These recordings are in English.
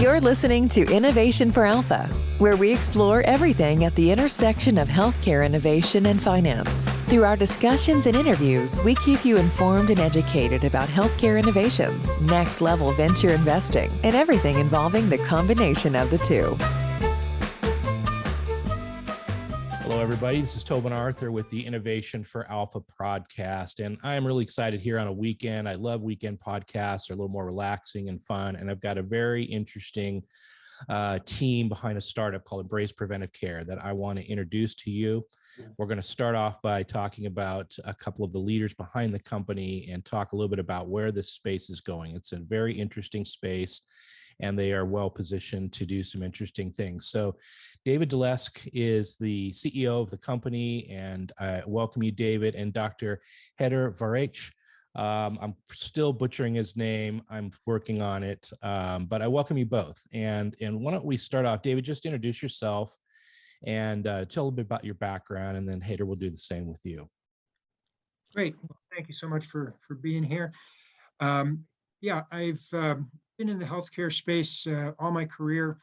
You're listening to Innovation for Alpha, where we explore everything at the intersection of healthcare innovation and finance. Through our discussions and interviews, we keep you informed and educated about healthcare innovations, next-level venture investing, and everything involving the combination of the two. Hello, everybody. This is Tobin Arthur with the Innovation for Alpha podcast, and I am really excited here on a weekend. I love weekend podcasts. They're a little more relaxing and fun, and I've got a very interesting team behind a startup called Embrace Preventive Care that I want to introduce to you. We're going to start off by talking about a couple of the leaders behind the company and talk a little bit about where this space is going. It's a very interesting space, and they are well positioned to do some interesting things. So David Delesk is the CEO of the company, and I welcome you, David, and Dr. Heder Varech. I'm still butchering his name. I'm working on it, but I welcome you both. And why don't we start off, David, just introduce yourself and tell a little bit about your background, and then Heder will do the same with you. Great. Well, thank you so much for being here. Yeah, I've been in the healthcare space all my career,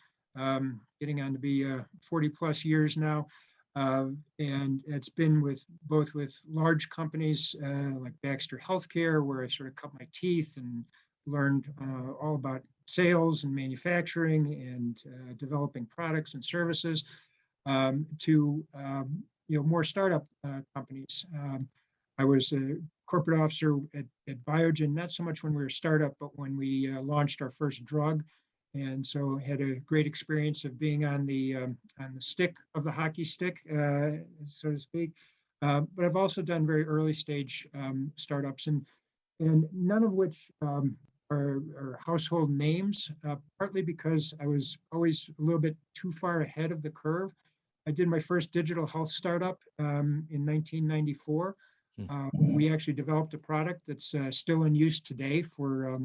getting on to be 40 plus years now. And it's been both with large companies like Baxter Healthcare, where I sort of cut my teeth and learned all about sales and manufacturing and developing products and services, to more startup companies. I was a corporate officer at Biogen, not so much when we were a startup, but when we launched our first drug. And so had a great experience of being on the stick of the hockey stick, so to speak. But I've also done very early stage startups, and none of which are household names, partly because I was always a little bit too far ahead of the curve. I did my first digital health startup in 1994. We actually developed a product that's still in use today for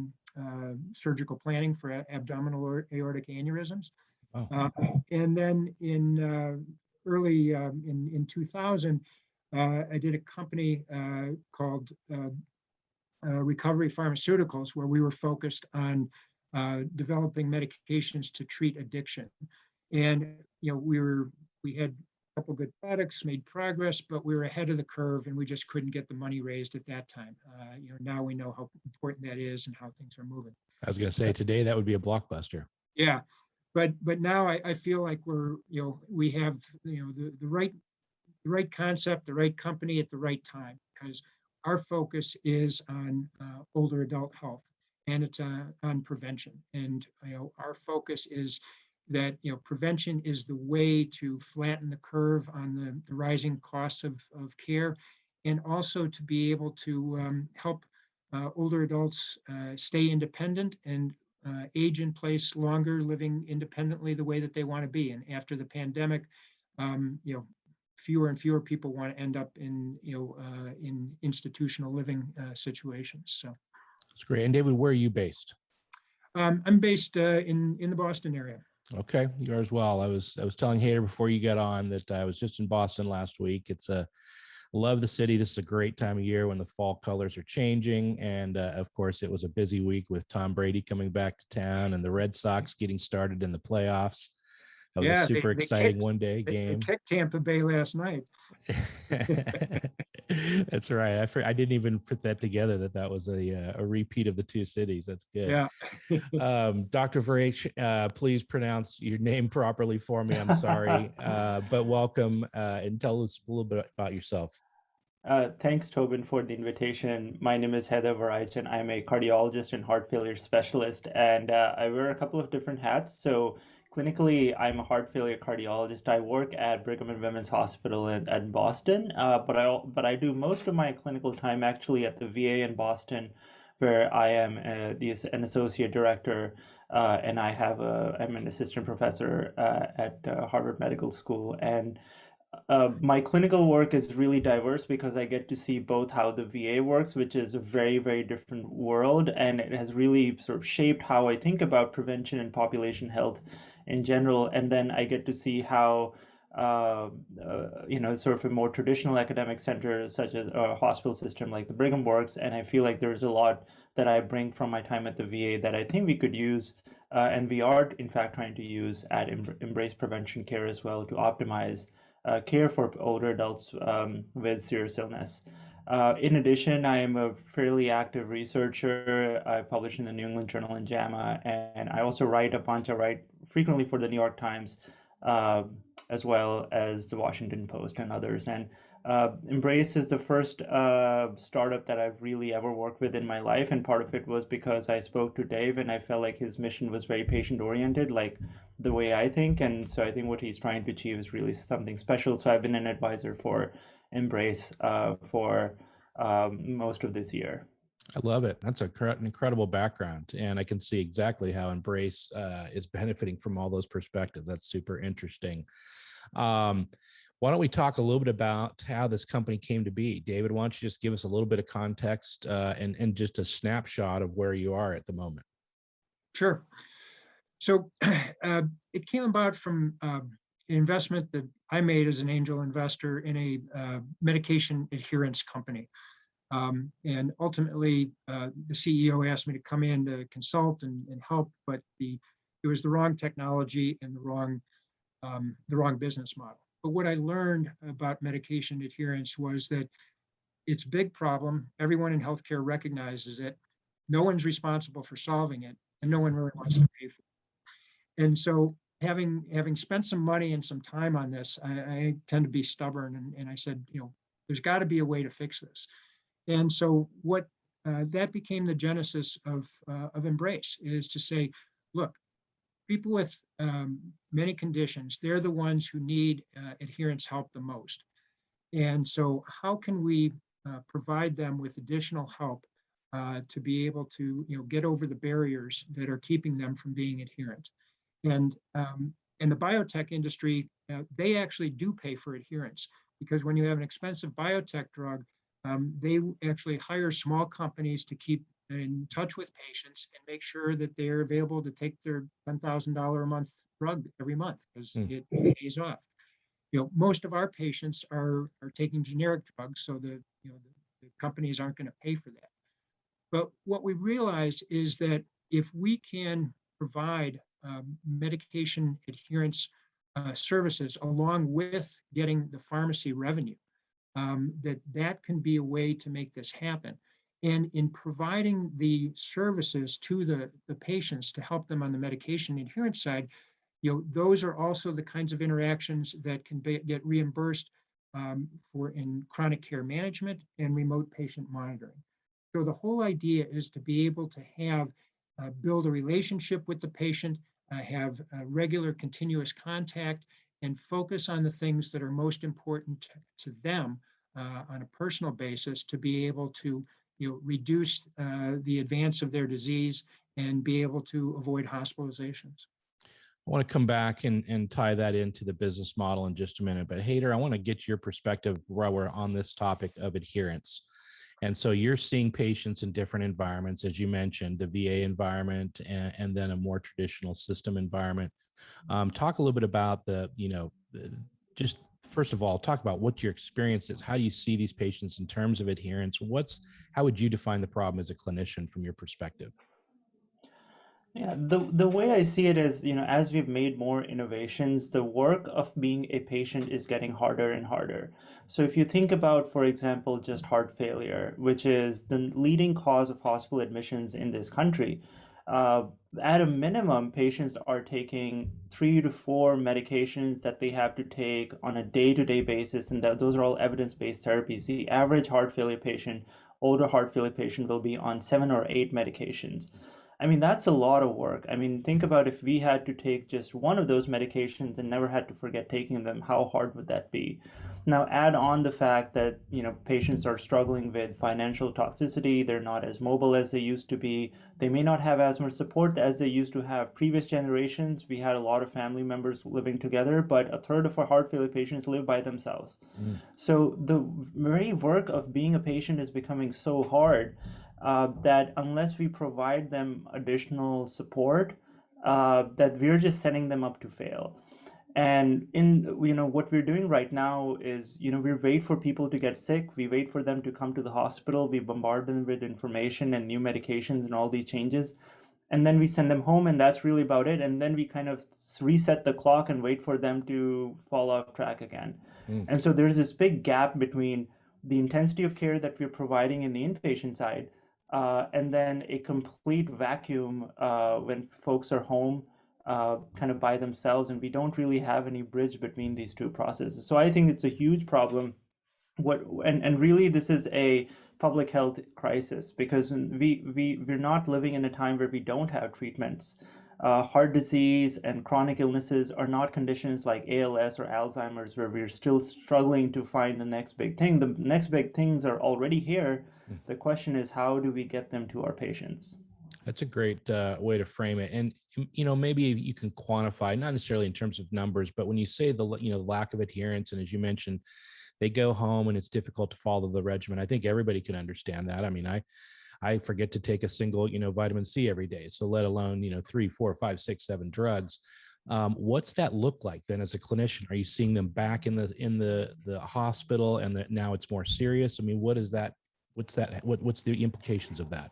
surgical planning for abdominal aortic aneurysms. Oh. And then in early in 2000, I did a company called Recovery Pharmaceuticals, where we were focused on developing medications to treat addiction. And we had a couple good products, made progress, but we were ahead of the curve, and we just couldn't get the money raised at that time. Now we know how important that is and how things are moving. I was going to say today that would be a blockbuster. Yeah, but now I feel like we have the right concept, the right company at the right time, because our focus is on older adult health, and it's on prevention. And our focus is that prevention is the way to flatten the curve on the rising costs of care, and also to be able to help older adults stay independent and age in place longer, living independently the way that they want to be. And after the pandemic, fewer and fewer people want to end up in institutional living situations. So that's great. And David, where are you based? I'm based in the Boston area. Okay, you are as well. I was telling Heder before you got on that I was just in Boston last week. Love the city. This is a great time of year when the fall colors are changing, and of course, it was a busy week with Tom Brady coming back to town and the Red Sox getting started in the playoffs. That was a super exciting one-day game. They kicked Tampa Bay last night. That's right. I didn't even put that together that was a repeat of the two cities. That's good. Yeah. Dr. Varech, please pronounce your name properly for me. I'm sorry, but welcome and tell us a little bit about yourself. Thanks, Tobin, for the invitation. My name is Heder Varech, and I'm a cardiologist and heart failure specialist, and I wear a couple of different hats. So clinically, I'm a heart failure cardiologist. I work at Brigham and Women's Hospital at Boston, but I do most of my clinical time actually at the VA in Boston, where I am an associate director, and I'm an assistant professor at Harvard Medical School. And my clinical work is really diverse because I get to see both how the VA works, which is a very, very different world, and it has really sort of shaped how I think about prevention and population health in general. And then I get to see how, sort of a more traditional academic center, such as a hospital system like the Brigham works. And I feel like there's a lot that I bring from my time at the VA that I think we could use, and we are in fact trying to use at Embrace Prevention Care as well to optimize care for older adults with serious illness. In addition, I am a fairly active researcher. I publish in the New England Journal and JAMA, and I also write frequently for the New York Times, as well as the Washington Post and others. And Embrace is the first startup that I've really ever worked with in my life, and part of it was because I spoke to Dave and I felt like his mission was very patient-oriented, like the way I think, and so I think what he's trying to achieve is really something special. So I've been an advisor for Embrace for most of this year. I love it. That's an incredible background, and I can see exactly how Embrace is benefiting from all those perspectives. That's super interesting. Why don't we talk a little bit about how this company came to be? David, why don't you just give us a little bit of context and just a snapshot of where you are at the moment? Sure. So it came about from an investment that I made as an angel investor in a medication adherence company. And ultimately, the CEO asked me to come in to consult and help, but it was the wrong technology and the wrong business model. But what I learned about medication adherence was that it's a big problem. Everyone in healthcare recognizes it. No one's responsible for solving it, and no one really wants to pay for it. And so having spent some money and some time on this, I tend to be stubborn, and I said, there's got to be a way to fix this. And so what that became the genesis of Embrace, is to say, look, people with many conditions, they're the ones who need adherence help the most. And so how can we provide them with additional help to be able to get over the barriers that are keeping them from being adherent? And the biotech industry, they actually do pay for adherence, because when you have an expensive biotech drug, they actually hire small companies to keep in touch with patients and make sure that they're available to take their $10,000 a month drug every month, because it pays off. Most of our patients are taking generic drugs, so the companies aren't going to pay for that. But what we realize is that if we can provide medication adherence services along with getting the pharmacy revenue, that can be a way to make this happen. And in providing the services to the patients to help them on the medication adherence side, those are also the kinds of interactions that can get reimbursed for in chronic care management and remote patient monitoring. So the whole idea is to be able to have build a relationship with the patient, have regular continuous contact, and focus on the things that are most important to them on a personal basis, to be able to reduce the advance of their disease and be able to avoid hospitalizations. I want to come back and tie that into the business model in just a minute. But Haider, I want to get your perspective while we're on this topic of adherence. And so you're seeing patients in different environments, as you mentioned, the VA environment and then a more traditional system environment. Talk a little bit about just first of all, talk about what your experience is. How do you see these patients in terms of adherence? How would you define the problem as a clinician from your perspective? Yeah, the way I see it is, as we've made more innovations, the work of being a patient is getting harder and harder. So if you think about, for example, just heart failure, which is the leading cause of hospital admissions in this country, at a minimum, patients are taking 3 to 4 medications that they have to take on a day-to-day basis, and those are all evidence-based therapies. The average heart failure patient, older heart failure patient, will be on 7 or 8 medications. I mean, that's a lot of work. I mean, think about if we had to take just one of those medications and never had to forget taking them, how hard would that be? Now, add on the fact that, patients are struggling with financial toxicity. They're not as mobile as they used to be. They may not have as much support as they used to have. Previous generations, we had a lot of family members living together, but a third of our heart failure patients live by themselves. So the very work of being a patient is becoming so hard that unless we provide them additional support, that we're just setting them up to fail. And what we're doing right now is, we wait for people to get sick, we wait for them to come to the hospital, we bombard them with information and new medications and all these changes, and then we send them home, and that's really about it. And then we kind of reset the clock and wait for them to fall off track again. Mm. And so there's this big gap between the intensity of care that we're providing in the inpatient side, and then a complete vacuum when folks are home, kind of by themselves, and we don't really have any bridge between these two processes. So I think it's a huge problem. And really this is a public health crisis, because we're not living in a time where we don't have treatments. Heart disease and chronic illnesses are not conditions like ALS or Alzheimer's where we're still struggling to find the next big thing. The next big things are already here. The question is, how do we get them to our patients? That's a great way to frame it. And, maybe you can quantify, not necessarily in terms of numbers, but when you say the lack of adherence, and as you mentioned, they go home and it's difficult to follow the regimen. I think everybody can understand that. I mean, I forget to take a single, vitamin C every day. So let alone, 3, 4, 5, 6, 7 drugs. What's that look like then as a clinician? Are you seeing them back in the hospital, and that now it's more serious? I mean, what's the implications of that?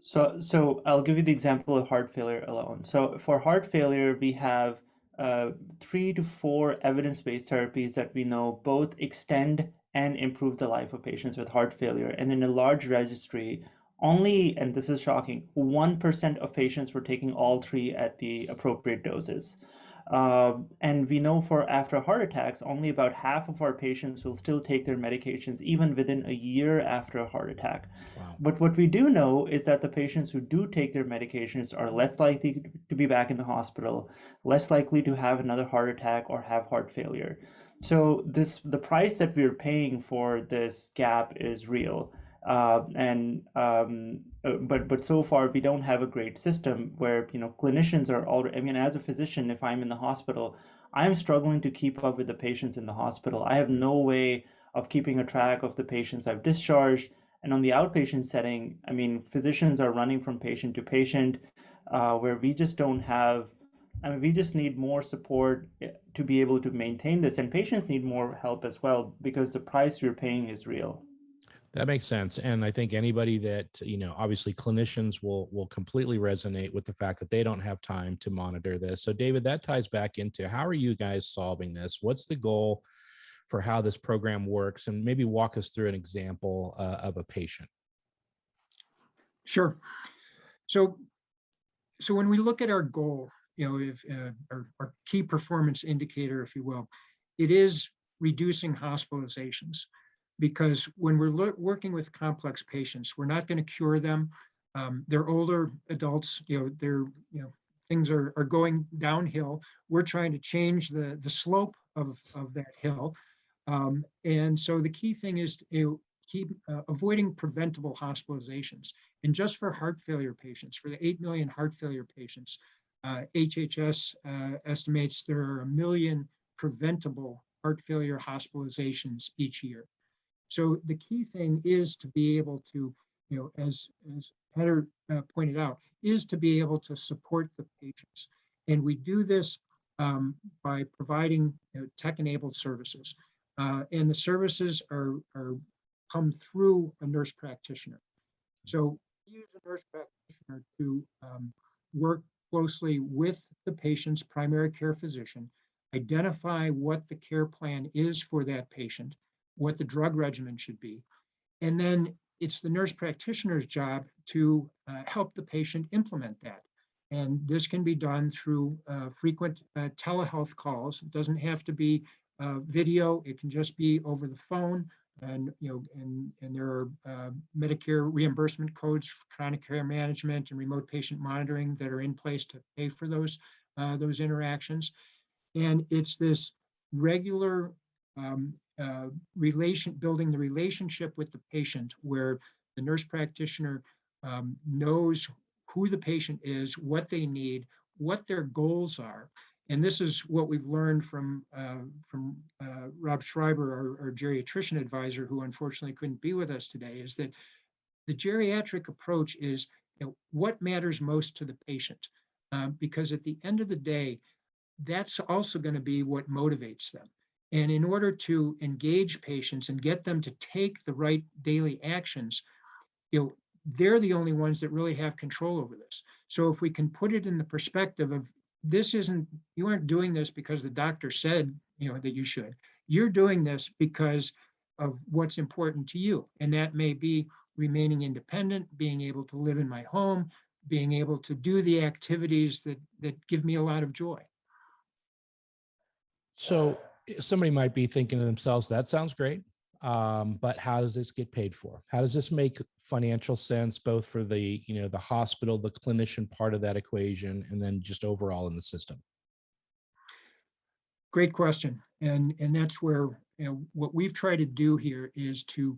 So I'll give you the example of heart failure alone. So for heart failure, we have 3 to 4 evidence-based therapies that we know both extend and improve the life of patients with heart failure. And in a large registry, only, and this is shocking, 1% of patients were taking all 3 at the appropriate doses. And we know for after heart attacks, only about half of our patients will still take their medications even within a year after a heart attack. Wow. But what we do know is that the patients who do take their medications are less likely to be back in the hospital, less likely to have another heart attack or have heart failure. So the price that we're paying for this gap is real. But so far we don't have a great system where clinicians are already. I mean, as a physician, if I'm in the hospital, I'm struggling to keep up with the patients in the hospital. I have no way of keeping a track of the patients I've discharged. And on the outpatient setting, I mean, physicians are running from patient to patient, where we just don't have. I mean, we just need more support to be able to maintain this, and patients need more help as well, because the price you're paying is real. That makes sense. And I think anybody that, obviously clinicians will completely resonate with the fact that they don't have time to monitor this. So David, that ties back into, how are you guys solving this? What's the goal for how this program works? And maybe walk us through an example of a patient. Sure. So when we look at our goal, if our key performance indicator, if you will, it is reducing hospitalizations. Because when we're working with complex patients, we're not going to cure them. They're older adults, things are going downhill. We're trying to change the slope of that hill. And so the key thing is to keep avoiding preventable hospitalizations. And just for heart failure patients, for the 8 million heart failure patients, HHS estimates there are 1 million preventable heart failure hospitalizations each year. So the key thing is to be able to, as Heather pointed out, is to be able to support the patients. And we do this by providing tech-enabled services. And the services are come through a nurse practitioner. So we use a nurse practitioner to work closely with the patient's primary care physician, identify what the care plan is for that patient, what the drug regimen should be. And then it's the nurse practitioner's job to help the patient implement that. And this can be done through frequent telehealth calls. It doesn't have to be video. It can just be over the phone. And there are Medicare reimbursement codes for chronic care management and remote patient monitoring that are in place to pay for those interactions. And it's this regular building the relationship with the patient, where the nurse practitioner knows who the patient is, what they need, what their goals are. And this is what we've learned from Rob Schreiber, our geriatrician advisor, who unfortunately couldn't be with us today, is that the geriatric approach is what matters most to the patient. Because at the end of the day, that's also going to be what motivates them. And in order to engage patients and get them to take the right daily actions, they're the only ones that really have control over this. So if we can put it in the perspective of you aren't doing this because the doctor said, that you should. You're doing this because of what's important to you. And that may be remaining independent, being able to live in my home, being able to do the activities that give me a lot of joy. So somebody might be thinking to themselves, that sounds great. But how does this get paid for? How does this make financial sense, both for the hospital, the clinician part of that equation, and then just overall in the system? Great question. And that's where, what we've tried to do here is to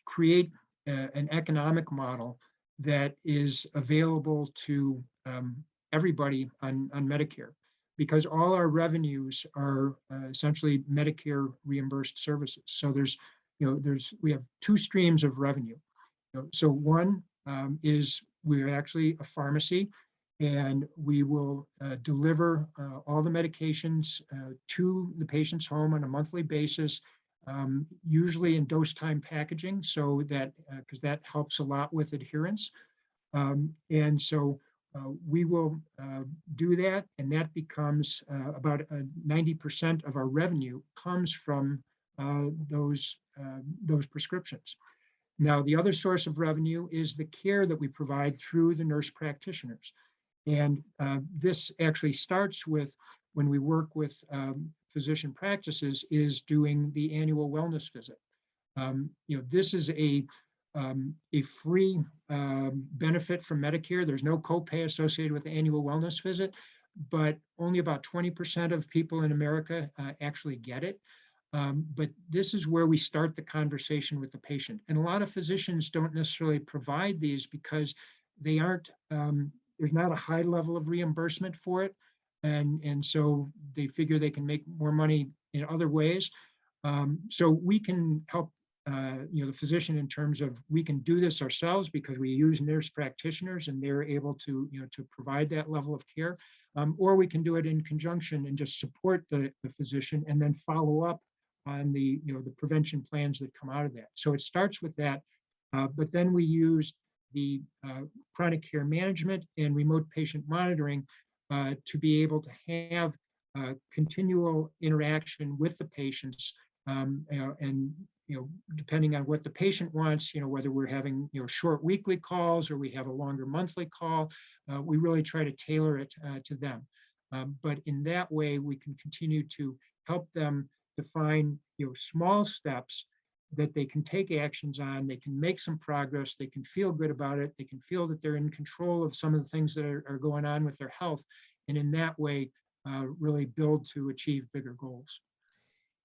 create an economic model that is available to everybody on Medicare, because all our revenues are essentially Medicare reimbursed services. So we have two streams of revenue. So one is we're actually a pharmacy, and we will deliver all the medications to the patient's home on a monthly basis, usually in dose time packaging, so that because that helps a lot with adherence. And so we will do that, and that becomes about 90% of our revenue comes from those prescriptions. Now, the other source of revenue is the care that we provide through the nurse practitioners. And this actually starts with when we work with physician practices, is doing the annual wellness visit. This is a free benefit from Medicare. There's no copay associated with the annual wellness visit, but only about 20% of people in America actually get it. But this is where we start the conversation with the patient. And a lot of physicians don't necessarily provide these because they aren't, there's not a high level of reimbursement for it. And so they figure they can make more money in other ways. So we can help the physician in terms of, we can do this ourselves because we use nurse practitioners and they're able to, to provide that level of care. Or we can do it in conjunction and just support the physician and then follow up on the prevention plans that come out of that. So it starts with that, but then we use the chronic care management and remote patient monitoring to be able to have continual interaction with the patients, and depending on what the patient wants, whether we're having short weekly calls or we have a longer monthly call, we really try to tailor it to them. But in that way, we can continue to help them define small steps that they can take actions on. They can make some progress. They can feel good about it. They can feel that they're in control of some of the things that are going on with their health, and in that way, really build to achieve bigger goals.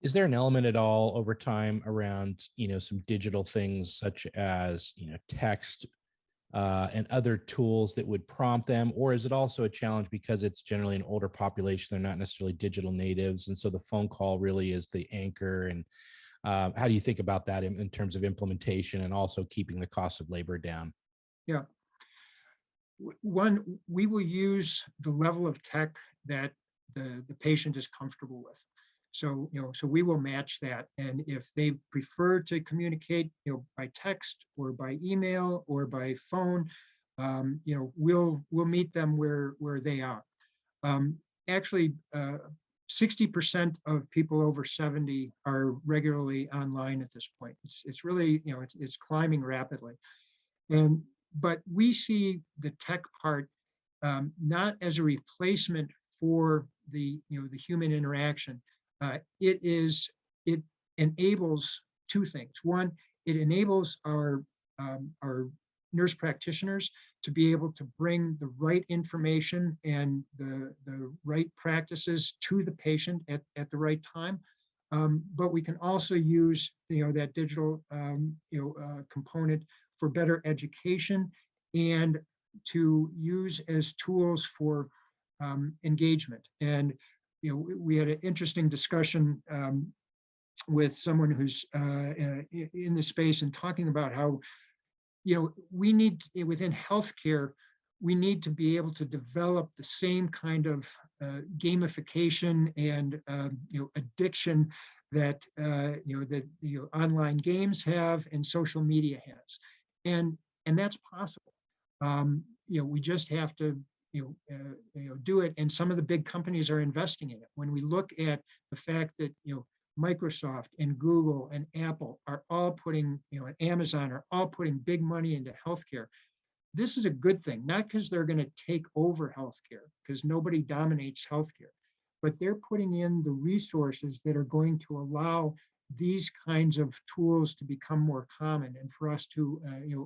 Is there an element at all over time around, some digital things such as, text and other tools that would prompt them? Or is it also a challenge because it's generally an older population, they're not necessarily digital natives, and so the phone call really is the anchor? And how do you think about that in terms of implementation and also keeping the cost of labor down? Yeah. One, we will use the level of tech that the patient is comfortable with. So, so we will match that. And if they prefer to communicate, by text or by email or by phone, we'll meet them where they are. Actually, 60% of people over 70 are regularly online at this point. It's really, it's climbing rapidly. But we see the tech part not as a replacement for the human interaction. It enables two things. One, it enables our nurse practitioners to be able to bring the right information and the right practices to the patient at the right time. But we can also use that digital component for better education and to use as tools for engagement. And we had an interesting discussion with someone who's in the space and talking about how we need, within healthcare, we need to be able to develop the same kind of gamification and addiction that online games have and social media has, and that's possible. We just have to do it, and some of the big companies are investing in it. When we look at the fact that Microsoft and Google and Apple are all putting, and Amazon are all putting big money into healthcare, this is a good thing, not because they're going to take over healthcare, because nobody dominates healthcare, but they're putting in the resources that are going to allow these kinds of tools to become more common and for us to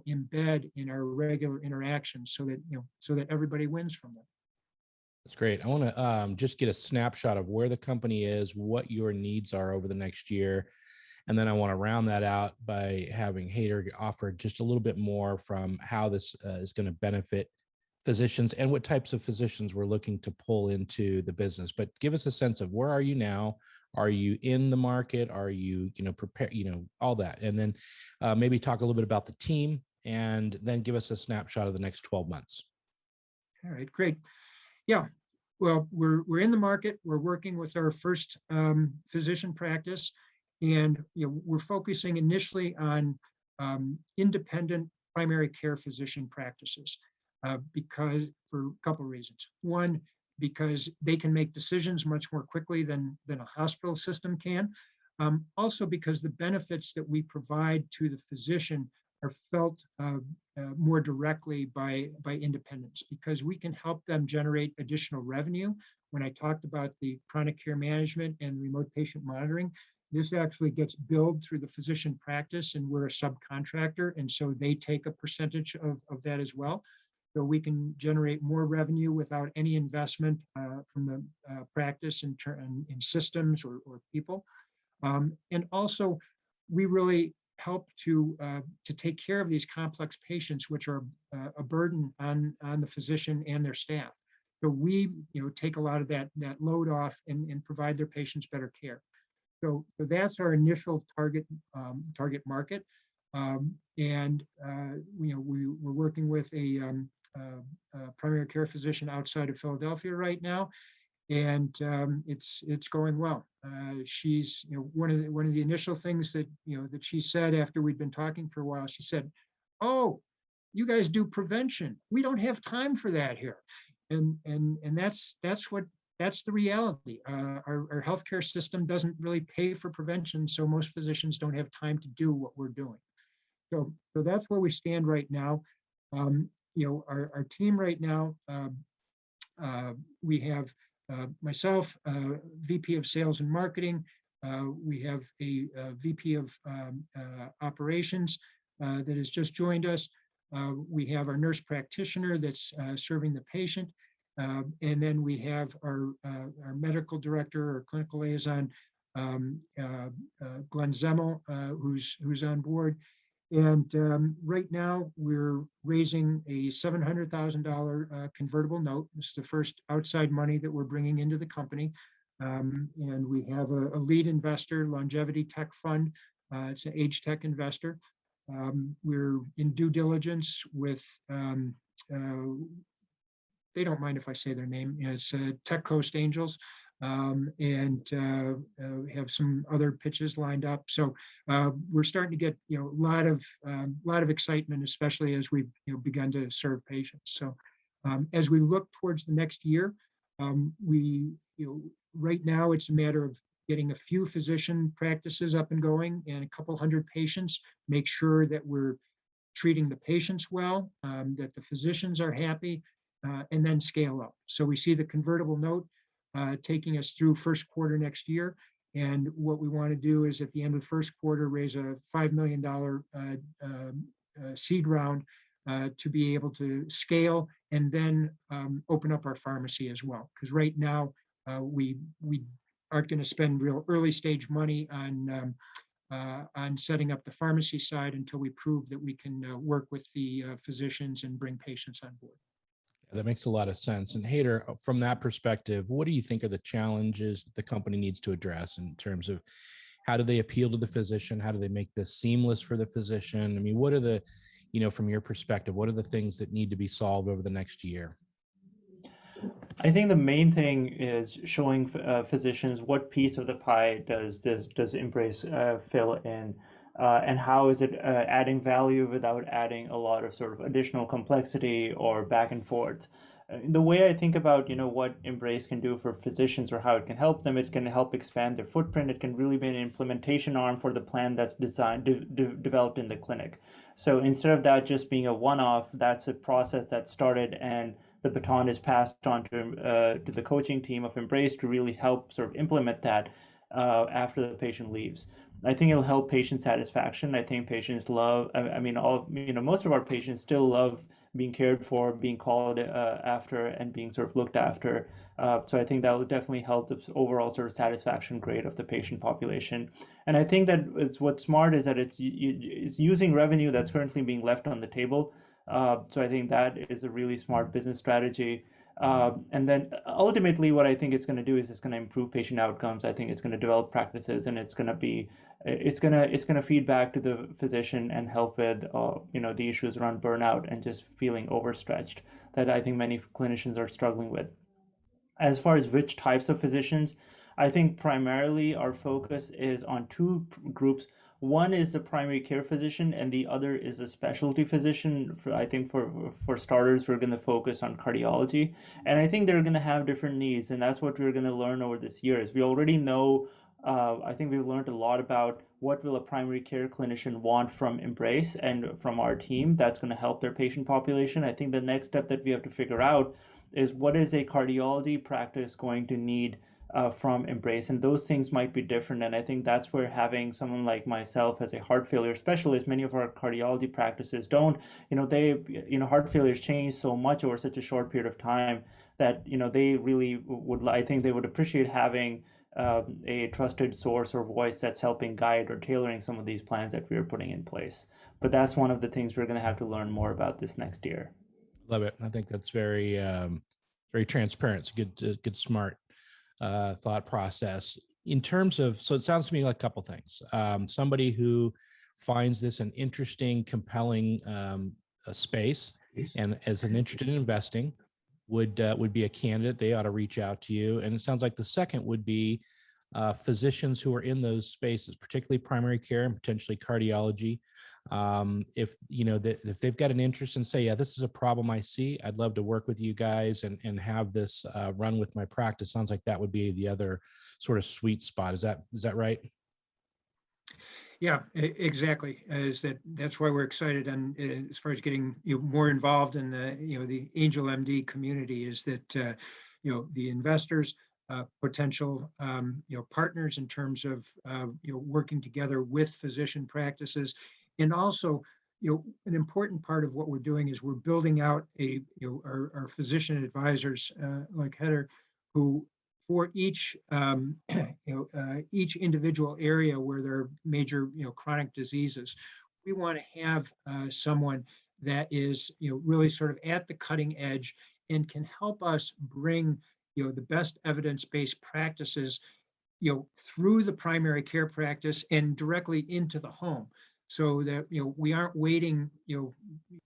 embed in our regular interactions so that everybody wins from them. That's great. I want to just get a snapshot of where the company is, what your needs are over the next year. And then I want to round that out by having Hader offer just a little bit more from how this is going to benefit physicians and what types of physicians we're looking to pull into the business. But give us a sense of where are you now? Are you in the market? Are you, prepare, all that. And then maybe talk a little bit about the team and then give us a snapshot of the next 12 months. All right, great. Yeah, well, we're in the market. We're working with our first physician practice, and we're focusing initially on independent primary care physician practices because for a couple of reasons. One, because they can make decisions much more quickly than a hospital system can. Also because the benefits that we provide to the physician are felt more directly by independents, because we can help them generate additional revenue. When I talked about the chronic care management and remote patient monitoring, this actually gets billed through the physician practice, and we're a subcontractor, and so they take a percentage of that as well. So we can generate more revenue without any investment from the practice in systems or people. And also, we really help to take care of these complex patients, which are a burden on the physician and their staff. So we take a lot of that load off and provide their patients better care. So that's our initial target market. And we're working with a primary care physician outside of Philadelphia right now, and it's going well. She's one of the initial things that that she said after we'd been talking for a while. She said, "Oh, you guys do prevention. We don't have time for that here," and that's the reality. Our healthcare system doesn't really pay for prevention, so most physicians don't have time to do what we're doing. So that's where we stand right now. Our team right now, we have myself, VP of Sales and Marketing. We have a VP of Operations that has just joined us. We have our nurse practitioner that's serving the patient. And then we have our medical director or clinical liaison, Glenn Zemmel, who's on board. And right now we're raising a $700,000 convertible note. This is the first outside money that we're bringing into the company. And we have a lead investor, Longevity Tech Fund. It's an age tech investor. We're in due diligence with, they don't mind if I say their name. It's Tech Coast Angels. And have some other pitches lined up. So we're starting to get a lot of excitement, especially as we've begun to serve patients. So as we look towards the next year, we right now it's a matter of getting a few physician practices up and going and a couple hundred patients. Make sure that we're treating the patients well, that the physicians are happy, and then scale up. So we see the convertible note taking us through first quarter next year. And what we want to do is at the end of the first quarter, raise a $5 million seed round to be able to scale and then open up our pharmacy as well. Because right now we aren't going to spend real early stage money on setting up the pharmacy side until we prove that we can work with the physicians and bring patients on board. That makes a lot of sense. And Hader, from that perspective, what do you think are the challenges that the company needs to address in terms of how do they appeal to the physician? How do they make this seamless for the physician? I mean, what are the, from your perspective, what are the things that need to be solved over the next year? I think the main thing is showing physicians what piece of the pie does Embrace fill in, and how is it adding value without adding a lot of sort of additional complexity or back and forth. The way I think about what Embrace can do for physicians or how it can help them, it's going to help expand their footprint. It can really be an implementation arm for the plan that's designed developed in the clinic. So instead of that just being a one-off, that's a process that started and the baton is passed on to the coaching team of Embrace to really help sort of implement that after the patient leaves. I think it'll help patient satisfaction. I think patients love, I mean, most of our patients still love being cared for, being called after, and being sort of looked after. So I think that will definitely help the overall sort of satisfaction grade of the patient population. And I think that what's smart is that it's using revenue that's currently being left on the table. So I think that is a really smart business strategy. And then ultimately what I think it's going to do is it's going to improve patient outcomes. I think it's going to develop practices, and it's going to feed back to the physician and help with the issues around burnout and just feeling overstretched that I think many clinicians are struggling with. As far as which types of physicians, I think primarily our focus is on two groups. One is the primary care physician, and the other is a specialty physician. I think for starters, we're going to focus on cardiology, and I think they're going to have different needs, and that's what we're going to learn over this year. Is we already know. I think we've learned a lot about what will a primary care clinician want from Embrace and from our team. That's going to help their patient population. I think the next step that we have to figure out is what is a cardiology practice going to need from Embrace, and those things might be different. And I think that's where having someone like myself as a heart failure specialist, many of our cardiology practices don't, heart failures change so much over such a short period of time that they really would. I think they would appreciate having a trusted source or voice that's helping guide or tailoring some of these plans that we're putting in place. But that's one of the things we're going to have to learn more about this next year. Love it. I think that's very, very transparent. It's a good, smart thought process. In terms of, so it sounds to me like a couple things. Somebody who finds this an interesting, compelling space and is interested in investing would be a candidate. They ought to reach out to you. And it sounds like the second would be physicians who are in those spaces, particularly primary care and potentially cardiology. If they've got an interest and say, yeah, this is a problem I see, I'd love to work with you guys and have this run with my practice. Sounds like that would be the other sort of sweet spot. Is that right? Yeah, exactly. That's why we're excited, and as far as getting more involved in the AngelMD community, is that the investors, potential partners in terms of working together with physician practices, and also an important part of what we're doing is we're building out our physician advisors like Heather, who for each each individual area where there are major chronic diseases, we want to have someone that is really sort of at the cutting edge and can help us bring the best evidence-based practices through the primary care practice and directly into the home, so that we aren't waiting,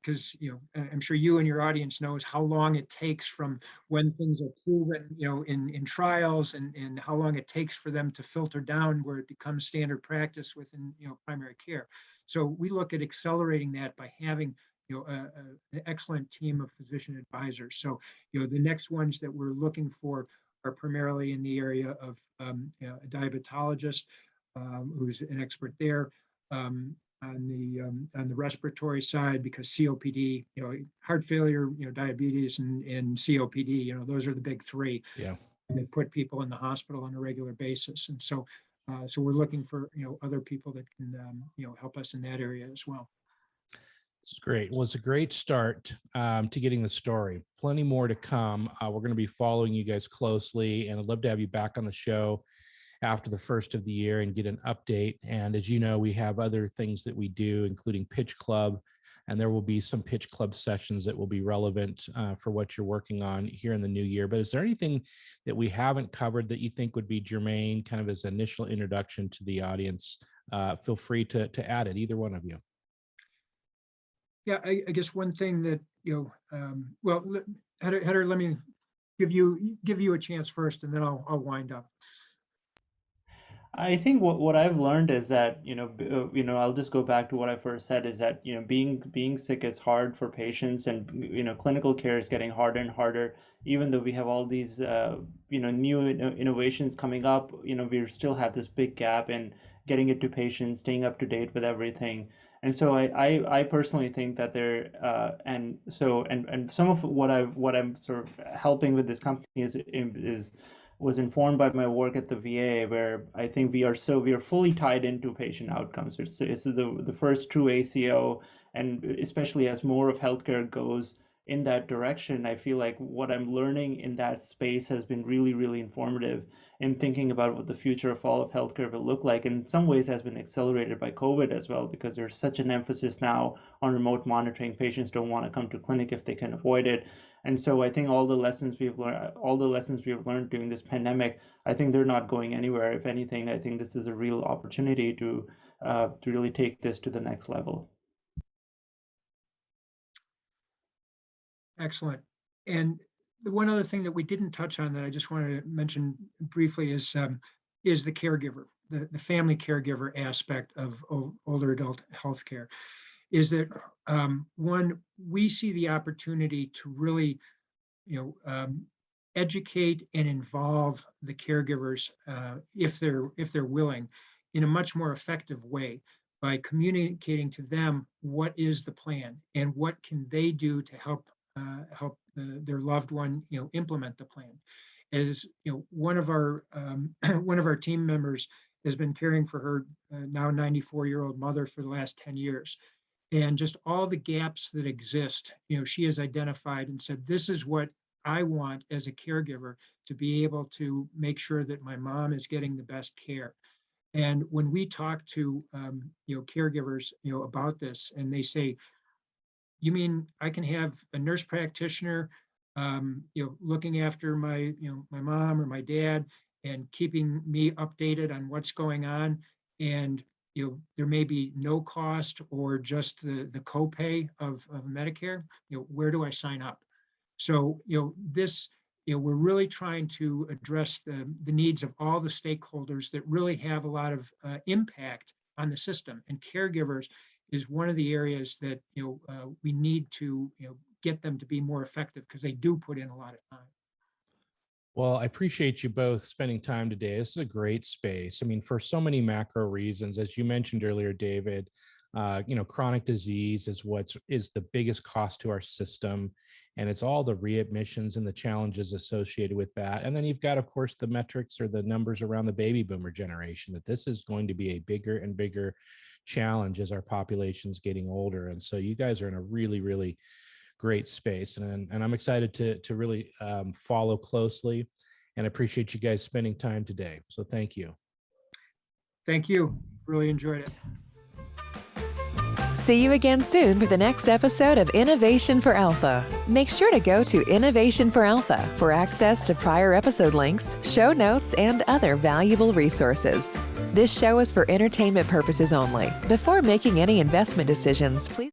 because I'm sure you and your audience knows how long it takes from when things are proven in trials, and how long it takes for them to filter down where it becomes standard practice within primary care. So we look at accelerating that by having an excellent team of physician advisors. So the next ones that we're looking for are primarily in the area of a diabetologist who's an expert there. On the respiratory side, because COPD, heart failure, diabetes, and COPD, those are the big three. Yeah. That put people in the hospital on a regular basis, and so we're looking for other people that can help us in that area as well. It's great. Well, it's a great start to getting the story. Plenty more to come. We're going to be following you guys closely, and I'd love to have you back on the show after the first of the year and get an update. And as you know, we have other things that we do, including Pitch Club, and there will be some Pitch Club sessions that will be relevant for what you're working on here in the new year. But is there anything that we haven't covered that you think would be germane, kind of as an initial introduction to the audience? Feel free to add it, either one of you. Yeah, I guess one thing that, well, Heather, let me give you a chance first, and then I'll wind up. I think what I've learned is that, I'll just go back to what I first said is that, being sick is hard for patients, and, clinical care is getting harder and harder. Even though we have all these, new innovations coming up, we still have this big gap in getting it to patients, staying up to date with everything. And so I personally think that and some of what I'm sort of helping with this company is was informed by my work at the VA, where I think we are fully tied into patient outcomes. It's the first true ACO, and especially as more of healthcare goes in that direction, I feel like what I'm learning in that space has been really, really informative in thinking about what the future of all of healthcare will look like. And in some ways has been accelerated by COVID as well, because there's such an emphasis now on remote monitoring. Patients don't want to come to clinic if they can avoid it. And so I think all the lessons we've learned during this pandemic, I think they're not going anywhere. If anything, I think this is a real opportunity to really take this to the next level. Excellent. And the one other thing that we didn't touch on that I just wanted to mention briefly is the caregiver, the family caregiver aspect of older adult healthcare. Is that one, we see the opportunity to really, educate and involve the caregivers if they're willing, in a much more effective way, by communicating to them what is the plan and what can they do to help their loved one, implement the plan. As one of our one of our team members has been caring for her now 94-year-old mother for the last 10 years. And just all the gaps that exist, she has identified and said, this is what I want as a caregiver, to be able to make sure that my mom is getting the best care. And when we talk to caregivers about this, and they say, you mean I can have a nurse practitioner looking after my my mom or my dad and keeping me updated on what's going on, and there may be no cost or just the copay of Medicare. Where do I sign up? So this, we're really trying to address the needs of all the stakeholders that really have a lot of impact on the system, and caregivers is one of the areas that we need to get them to be more effective, because they do put in a lot of time. Well, I appreciate you both spending time today. This is a great space. I mean, for so many macro reasons, as you mentioned earlier, David, chronic disease is the biggest cost to our system, and it's all the readmissions and the challenges associated with that. And then you've got, of course, the metrics or the numbers around the baby boomer generation, that this is going to be a bigger and bigger challenge as our population's getting older. And so you guys are in a really, really great space, and I'm excited to really follow closely, and appreciate you guys spending time today. So thank you. Thank you. Really enjoyed it. See you again soon for the next episode of Innovation for Alpha. Make sure to go to Innovation for Alpha for access to prior episode links, show notes, and other valuable resources. This show is for entertainment purposes only. Before making any investment decisions, please